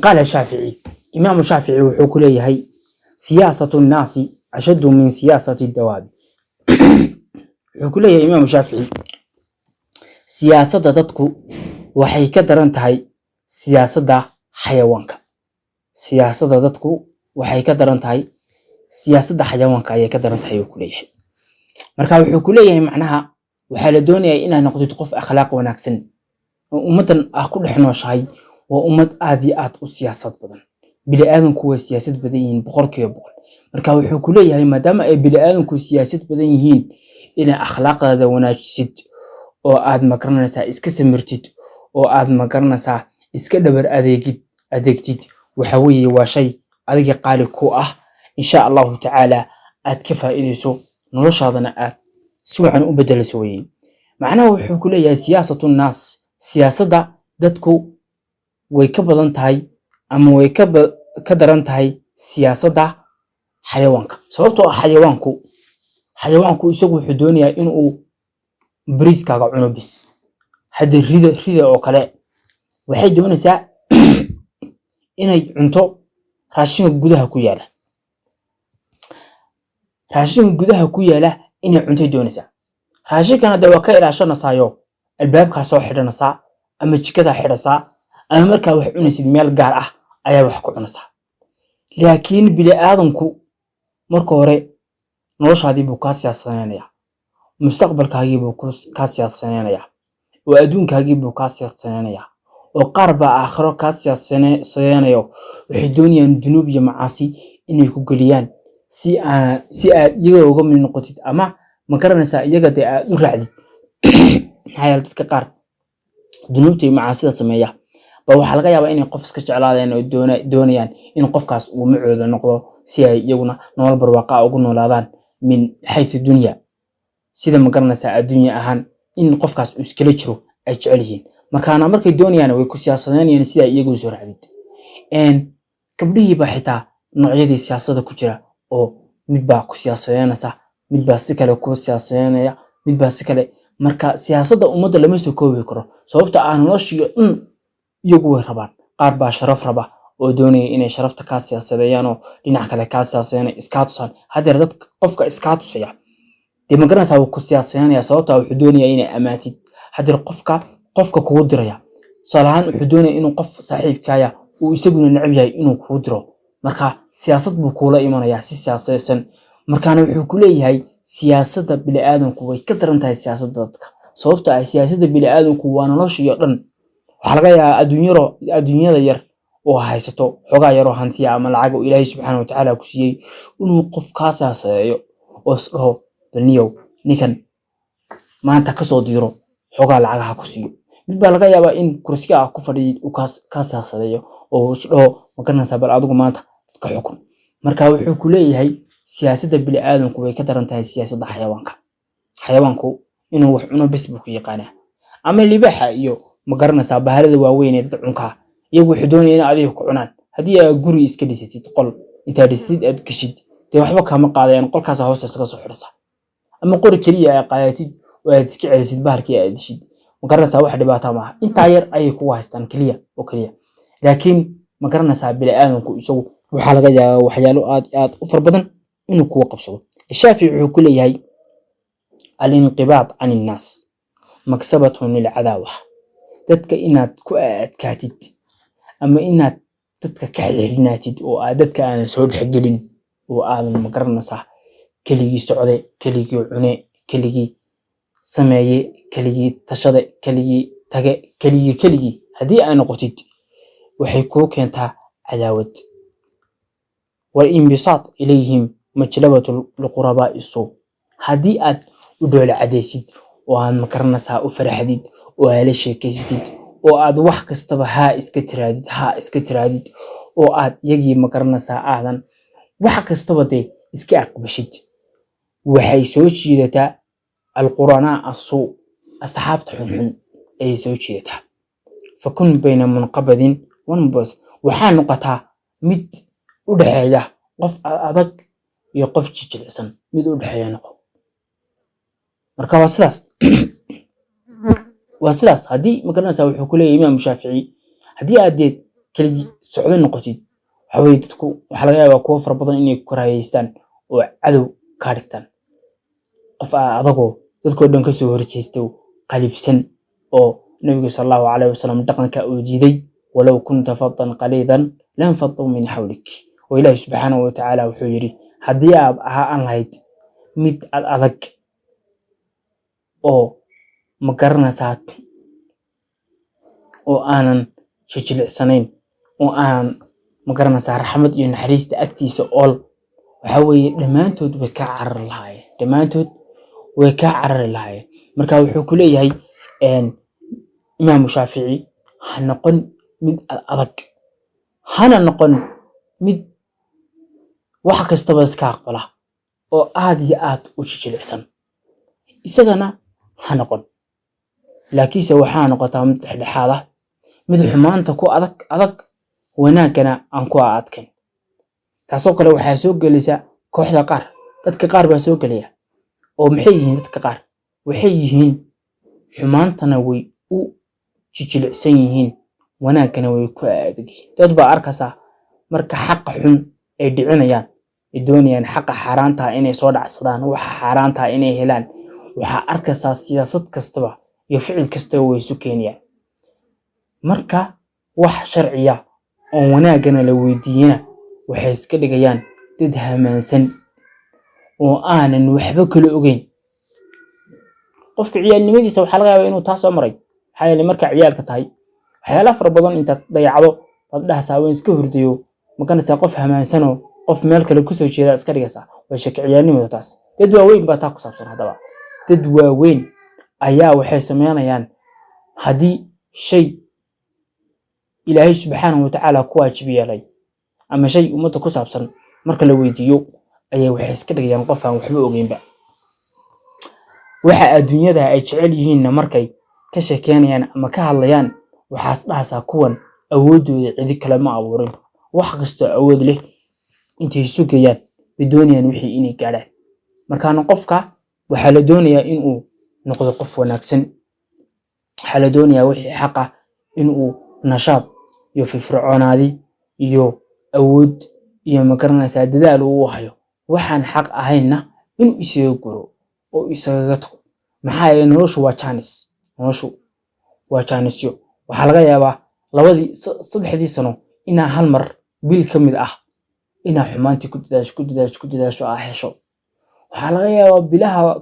قال الشافعي إمام الشافعي وحكوا لي هي سياسة الناس أشد من سياسة الدواب. وحكوا لي إمام الشافعي سياسة دتكو waxay ka daran tahay siyaasadda xayawaanka. Siyaasadda dadku waxay ka daran tahay siyaasadda xayawaanka ayay ka daran tahay ku leeyahay. Marka wuxuu ku leeyahay macnaha waxa la doonayaa inaad noqoto qof akhlaaq wanaagsan oo ummadan ah ku dhex nooshahay waa ummad aad iyo aad u siyaasad badan. Bini'aadanku way siyaasad badan yihiin boqolkiiba boqol. Marka wuxuu ku leeyahay maadaama ay bini'aadanku siyaasad badan yihiin inaad akhlaaqdaada wanaajisid oo aad makaranaysaa iska samirtid oo aad magaranaysaa iska dhabar adeegtid waxa weeye waa shay adiga qaali ku ah insha Allah ta'ala aad ka faa'iideyso noloshaadana aad si wacan u bedelayso weeye. macnaha wuxuu ku leeyahay siyaasatu naas siyaasadda dadku way ka badan tahay ama way ka daran tahay siyaasadda xayawaanka. sababtoo ah xayawaanku isagu wuxuu doonayaa inuu bariiskaaga cuno bis. هذا ريدة أو كلا واحد دون ساعة إنه عنده راشين جودها كوياله راشين جودها كوياله إنه عنده دون ساعة راشين كان دواكير عشان نصايو الباب كاسو حدا نصا أما تشكده حدا صا أنا مركا وحنا سيد ميال جارة أيا وحكو نصا لكن بلا آدمكو مركوري نروش هذه بوكاسيا صنانية مستقبل كهجيب بوكاسيا صنانية وأدونك هجيب بوكاسيا صنانية وقرب آخر كاسيا صنانية وحدوني أن دنوب جمعاسي إنه يكوجليان سي يجوا من نقطة أما مكرنا سا يجد يرعد هاي التذكار دنوبتي معاسي سمية بوحلقة يا بإني قفز كشعلاد إنه دونيان إنه قفكاس ومعود النقطة سي يجونا نور برواقع وقلنا لادان من حيث الدنيا سيدا مكرنا سا الدنيا أهان إن قفكاس إسكليتشرو أجعلهين مكانا مركي دونيان ويكو سياسانيان يعني سيدا يجو زور عبيد إن كبليه بحيطا نوعية دي سياسة كجرة أو مدبا كو سياسانيان سا مدبا سيكالي كو سياسانيان مدبا سيكالي marka siyaasadda ummadda lama soo koobi karo sababta aan noloshiyo iyagu way rabaan qaar baa sharaf raba oo doonaya inay sharafta ka siyaasadeeyaan oo dhinac kale ka siyaasadeeyaan iska tusan hadeer dad qofka iska tusaya dib magaranaysa uu ku siyaasadeynaya sababta wuxuu doonaya inay amaatid hadeer qofka kugu diraya salahan wuxuu doonaya inuu qof saaxiibkaya uu isaguna necab yahay inuu kugu diro marka siyaasad buu kula imanaya si siyaasadeysan markaana wuxuu ku leeyahay siyaasadda bini'aadanku way ka daran tahay siyaasadda dadka sababta ay siyaasadda bini'aadanku waa noloshiyo dhan waxa laga yaabaa adduunyada yar oo haysato xogaa yar oo hantiya ama lacag oo Ilaahay subxaanahu wa ta'aala ku siiyay inuu qof ka saasayo oo isdhaho balniyow ninkan maanta ka soo diiro xogaa lacagaha ku siiyo mid baa laga yaabaa in kursiga ku fadhiyo uu ka saasayo oo isdhaho magaranaysa bal adigu maanta ka xukun marka wuxuu ku leeyahay siyaasadda bini'aadanku way ka daran tahay siyaasadda xayawaanku inuu wax cuno bas buu ku yaqaanaa ama libaxa iyo magaranaysa bahalada waaweyn ee dad cunka iyagu wuxuu doonaya in adiga ku cunaan hadii aad guri iska dhisatid qol inta dhisid aad gashid de waxba kama qaadayaan qolkaas hoos iska soo xiraysa ama qori kaliya ay qaayatid oo aad iska celisid bahalkii aad dhishid magaranaysa wax dhibaato ma aha inta yar ay ku haystaan kaliya laakiin magaranaysa bini'aadanku isagu waxa laga yaabaa waxyaalo aad u farbadan إنه كوا قبصه الشافعي يقول لي هاي الانقباض عن الناس مكسبتهم للعداوة تدك إنها كاتد أما إنها تدك كحليناتد وعادتك أنا سعود حقلين وآل مقرنا صح كليجي سعودي كليجي عني كليجي سماية كليجي تشرد كليجي تجا كليجي هذه أنا قلت وحيكون كانتها عداوة والانبساط إليهم مجلبة القرباء السوء هذه أد ودول عديسيد وأن مكرنسها وفرحديد وهلا شيء كيسيد وأد وحك استبها إسكتراديد وأد يجي مكرنسها أعلن وحك استبدي إسكاق بشد وحي سوتشيدتا القرآن السوء أصحاب تحن أي سوتشيدتا فكن بين منقبض ونبس وحان نقطها مد ودحيا قف أبك يقف جلسن مد ودحيا نقو مركا واسلاس هدي مكرنا سوي حكولي إمام الشافعي هدي أديت keligii socdo noqotid waxa weeye dadku waxa laga yaabaa kuwo fara badan inay ku raayeystaan oo cadow ka dhigtaan qof adagoo dadkoo dhan ka soo horjeestay qalifsan oo nabiga sallallahu alayhi wasallam dhaqanka uu diiday walaw kunta faddan qaliidan lam faddu min hawlik oo ilaahay subhanahu wa ta'ala wuxuu yiri haddii aad ahaan lahayd mid adag oo ma garanaysaa oo aanan jilicsanayn oo aan ma garanaysaa raxmad iyo naxariista agtiisa ool waxa weeye dhammaantood way ka carari lahaayeen marka wuxuu ku leeyahay imaam shaafici ha noqon mid adag hana noqon mid wax kastaba iska aqbala oo aad iyo aad u jilicsan isagana ha noqon laakiinse waxaa noqotaa mid dhexdhexaad ah mid xumaanta ku adag wanaagana aan ku adkayn taasoo kale waxaa soo gelaysa kooxda qaar dadka qaar baa soo gelaya oo maxay yihiin dadka qaar waxay yihiin xumaantana way u jilicsan yihiin wanaagana way ku adag yihiin dad baa arkaysa marka xaq xun ay dhicinayaan ay doonayaan xaq xaraanta inay soo dhacsadaan waxa xaraanta inay helaan waxa arkaysa siyaasad kastaba iyo ficil kastaba way isu keenayaan marka wax sharciya oo wanaagana la weydiiyana waxay iska dhigayaan dad hamaansan oo aanan waxba kala ogeyn qofka ciyaalnimadiisa waxa laga yaabaa inuu taas soo maray waxa yeelay marka ciyaalka tahay waxyaalaha fara badan inta dayacdo dad dhaxsaa way iska hurdayo ma kanaysa qof hamaansan oo qof meel kale ku soo jeeda iska dhigaysa way shaki ciyaalnimada taas dad waaweyn baa taa ku saabsan hadaba dad waaweyn ayaa waxay sameynayaan hadii shay ilaahay subhanahu wa ta'ala ku waajib yeelay ama shay umada ku saabsan marka la weydiiyo ayay waxay iska dhigayaan qof aan waxba ogeynba waxa adduunyada ay jecel yihiin markay ka sheekeynayaan ama ka hadlayaan waxaas dhaxasa kuwan awoodooda cidi kale ma abuurin wax kasta awood leh intay sugayaan bidooniyaan wixii inay gaadhaan markaan qofka waxa la doonayaa in uu noqdo qof wanaagsan waxa la doonayaa wixii xaq ah in uu nashaad iyo firfircoonaadi iyo awood iyo ma garanaysaa dadaal uu hayo waxaan xaq ahayna in isaga guro oo isaga tago maxaa yeelay noloshu waa jaanisyo waxa laga yaabaa saddexdii sano inaa hal mar bil kamid ah inaa xumaantii ku dadaasho hesho waxa laga yaabaa bilaha